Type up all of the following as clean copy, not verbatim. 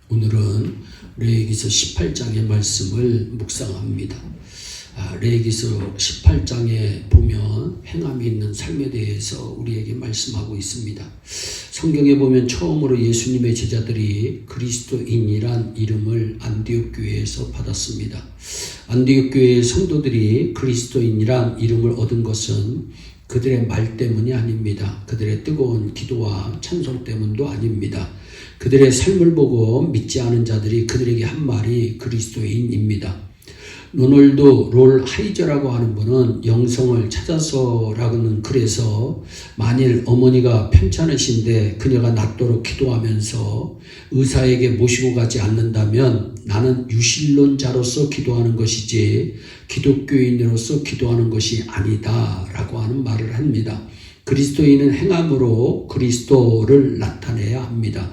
오늘은 레위기서 18장의 말씀을 묵상합니다. 레위기서 18장에 보면 행함이 있는 삶에 대해서 우리에게 말씀하고 있습니다. 성경에 보면 처음으로 예수님의 제자들이 그리스도인이란 이름을 안디옥 교회에서 받았습니다. 안디옥 교회의 성도들이 그리스도인이란 이름을 얻은 것은 그들의 말 때문이 아닙니다. 그들의 뜨거운 기도와 찬송 때문도 아닙니다. 그들의 삶을 보고 믿지 않은 자들이 그들에게 한 말이 그리스도인입니다. 로널드 롤 하이저라고 하는 분은 영성을 찾아서라고는 그래서 만일 어머니가 편찮으신데 그녀가 낫도록 기도하면서 의사에게 모시고 가지 않는다면 나는 유실론자로서 기도하는 것이지 기독교인으로서 기도하는 것이 아니다 라고 하는 말을 합니다. 그리스도인은 행함으로 그리스도를 나타내야 합니다.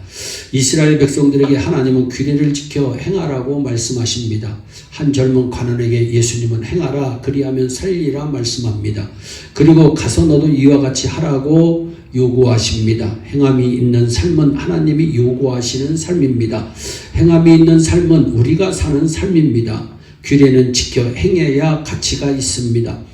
이스라엘 백성들에게 하나님은 규례를 지켜 행하라고 말씀하십니다. 한 젊은 관원에게 예수님은 행하라 그리하면 살리라 말씀합니다. 그리고 가서 너도 이와 같이 하라고 요구하십니다. 행함이 있는 삶은 하나님이 요구하시는 삶입니다. 행함이 있는 삶은 우리가 사는 삶입니다. 규례는 지켜 행해야 가치가 있습니다.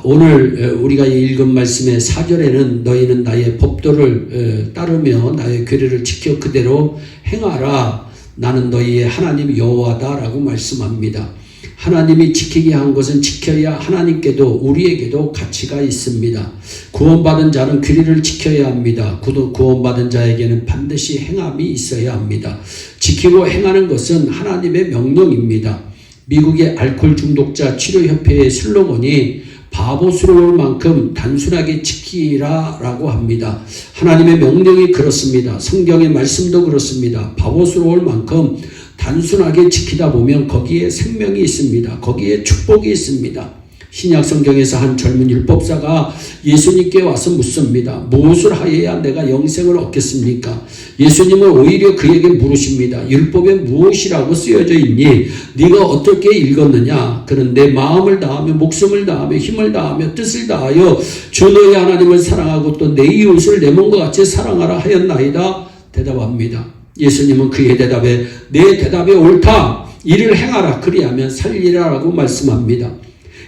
오늘 우리가 읽은 말씀의 4절에는 너희는 나의 법도를 따르며 나의 규례를 지켜 그대로 행하라. 나는 너희의 하나님 여호와다 라고 말씀합니다. 하나님이 지키게 한 것은 지켜야 하나님께도 우리에게도 가치가 있습니다. 구원받은 자는 규례를 지켜야 합니다. 구원받은 자에게는 반드시 행함이 있어야 합니다. 지키고 행하는 것은 하나님의 명령입니다. 미국의 알코올 중독자 치료협회의 슬로건이 바보스러울 만큼 단순하게 지키라 라고 합니다. 하나님의 명령이 그렇습니다. 성경의 말씀도 그렇습니다. 바보스러울 만큼 단순하게 지키다 보면 거기에 생명이 있습니다. 거기에 축복이 있습니다. 신약 성경에서 한 젊은 율법사가 예수님께 와서 묻습니다. 무엇을 하여야 내가 영생을 얻겠습니까? 예수님은 오히려 그에게 물으십니다. 율법에 무엇이라고 쓰여져 있니? 네가 어떻게 읽었느냐? 그는 내 마음을 다하며 목숨을 다하며 힘을 다하며 뜻을 다하여 주 너희 하나님을 사랑하고 또 내 이웃을 내 몸과 같이 사랑하라 하였나이다. 대답합니다. 예수님은 그의 대답에 내 대답이 옳다. 이를 행하라. 그리하면 살리라라고 말씀합니다.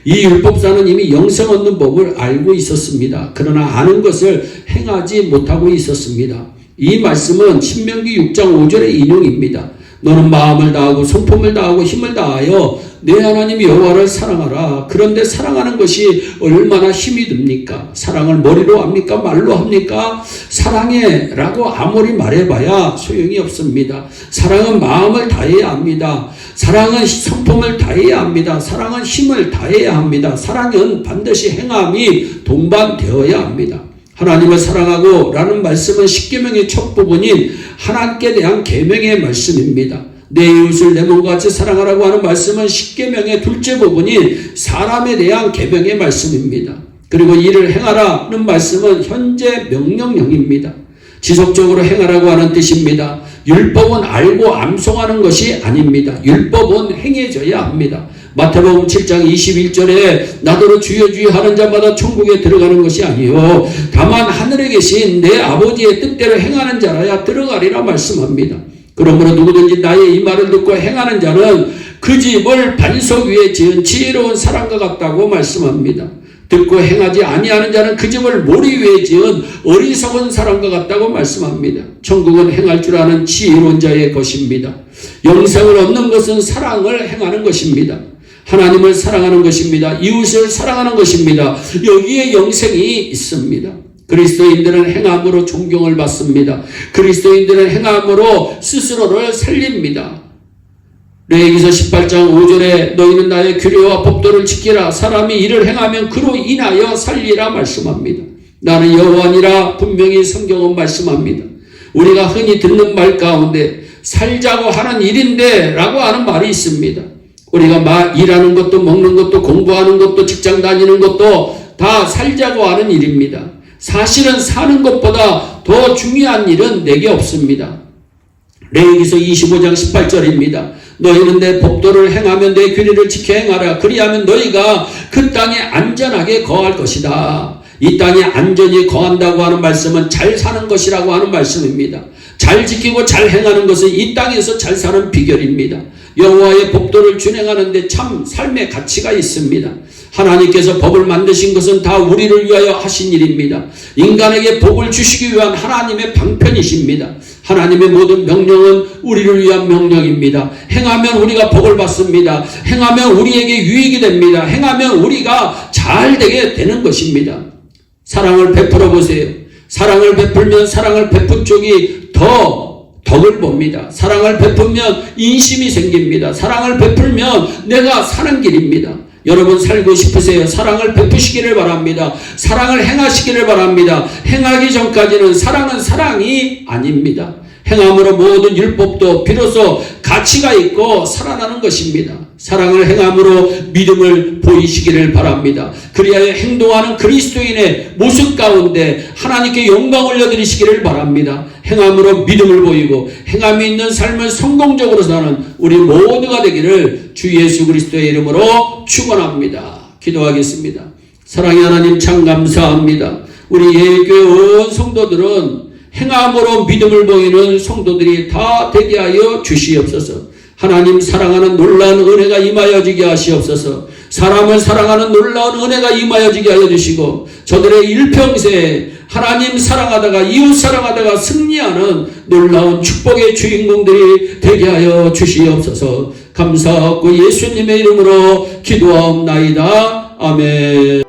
이 율법사는 이미 영생 얻는 법을 알고 있었습니다. 그러나 아는 것을 행하지 못하고 있었습니다. 이 말씀은 신명기 6장 5절의 인용입니다. 너는 마음을 다하고 성품을 다하고 힘을 다하여 내 하나님 여호와를 사랑하라. 그런데 사랑하는 것이 얼마나 힘이 듭니까? 사랑을 머리로 합니까? 말로 합니까? 사랑해 라고 아무리 말해봐야 소용이 없습니다. 사랑은 마음을 다해야 합니다. 사랑은 성품을 다해야 합니다. 사랑은 힘을 다해야 합니다. 사랑은 반드시 행함이 동반되어야 합니다. 하나님을 사랑하고 라는 말씀은 십계명의 첫 부분인 하나님께 대한 계명의 말씀입니다. 내 이웃을 내 몸과 같이 사랑하라고 하는 말씀은 십계명의 둘째 부분인 사람에 대한 계명의 말씀입니다. 그리고 이를 행하라는 말씀은 현재 명령형입니다. 지속적으로 행하라고 하는 뜻입니다. 율법은 알고 암송하는 것이 아닙니다. 율법은 행해져야 합니다. 마태복음 7장 21절에 나더러 주여 주여 하는 자마다 천국에 들어가는 것이 아니요 다만 하늘에 계신 내 아버지의 뜻대로 행하는 자라야 들어가리라 말씀합니다. 그러므로 누구든지 나의 이 말을 듣고 행하는 자는 그 집을 반석 위에 지은 지혜로운 사람과 같다고 말씀합니다. 듣고 행하지 아니하는 자는 그 집을 모리 위에 지은 어리석은 사람과 같다고 말씀합니다. 천국은 행할 줄 아는 지혜로운 자의 것입니다. 영생을 얻는 것은 사랑을 행하는 것입니다. 하나님을 사랑하는 것입니다. 이웃을 사랑하는 것입니다. 여기에 영생이 있습니다. 그리스도인들은 행함으로 존경을 받습니다. 그리스도인들은 행함으로 스스로를 살립니다. 레위기서 18장 5절에 너희는 나의 규례와 법도를 지키라. 사람이 이를 행하면 그로 인하여 살리라 말씀합니다. 나는 여호와니라 분명히 성경은 말씀합니다. 우리가 흔히 듣는 말 가운데 살자고 하는 일인데 라고 하는 말이 있습니다. 우리가 일하는 것도 먹는 것도 공부하는 것도 직장 다니는 것도 다 살자고 하는 일입니다. 사실은 사는 것보다 더 중요한 일은 내게 없습니다. 레위기서 25장 18절입니다. 너희는 내 법도를 행하며 내 규례를 지켜 행하라. 그리하면 너희가 그 땅에 안전하게 거할 것이다. 이 땅에 안전히 거한다고 하는 말씀은 잘 사는 것이라고 하는 말씀입니다. 잘 지키고 잘 행하는 것은 이 땅에서 잘 사는 비결입니다. 여호와의 법도를 준행하는데 참 삶의 가치가 있습니다. 하나님께서 법을 만드신 것은 다 우리를 위하여 하신 일입니다. 인간에게 복을 주시기 위한 하나님의 방편이십니다. 하나님의 모든 명령은 우리를 위한 명령입니다. 행하면 우리가 복을 받습니다. 행하면 우리에게 유익이 됩니다. 행하면 우리가 잘 되게 되는 것입니다. 사랑을 베풀어 보세요. 사랑을 베풀면 사랑을 베푼 쪽이 더 덕을 봅니다. 사랑을 베풀면 인심이 생깁니다. 사랑을 베풀면 내가 사는 길입니다. 여러분 살고 싶으세요? 사랑을 베푸시기를 바랍니다. 사랑을 행하시기를 바랍니다. 행하기 전까지는 사랑은 사랑이 아닙니다. 행함으로 모든 율법도 비로소 가치가 있고 살아나는 것입니다. 사랑을 행함으로 믿음을 보이시기를 바랍니다. 그리하여 행동하는 그리스도인의 모습 가운데 하나님께 영광 올려드리시기를 바랍니다. 행함으로 믿음을 보이고 행함이 있는 삶을 성공적으로 사는 우리 모두가 되기를 주 예수 그리스도의 이름으로 축원합니다. 기도하겠습니다. 사랑의 하나님 참 감사합니다. 우리 예교회 온 성도들은 행함으로 믿음을 보이는 성도들이 다 되게 하여 주시옵소서. 하나님 사랑하는 놀라운 은혜가 임하여지게 하시옵소서. 사람을 사랑하는 놀라운 은혜가 임하여지게 하여 주시고 저들의 일평생 하나님 사랑하다가 이웃 사랑하다가 승리하는 놀라운 축복의 주인공들이 되게 하여 주시옵소서. 감사하고 예수님의 이름으로 기도하옵나이다. 아멘.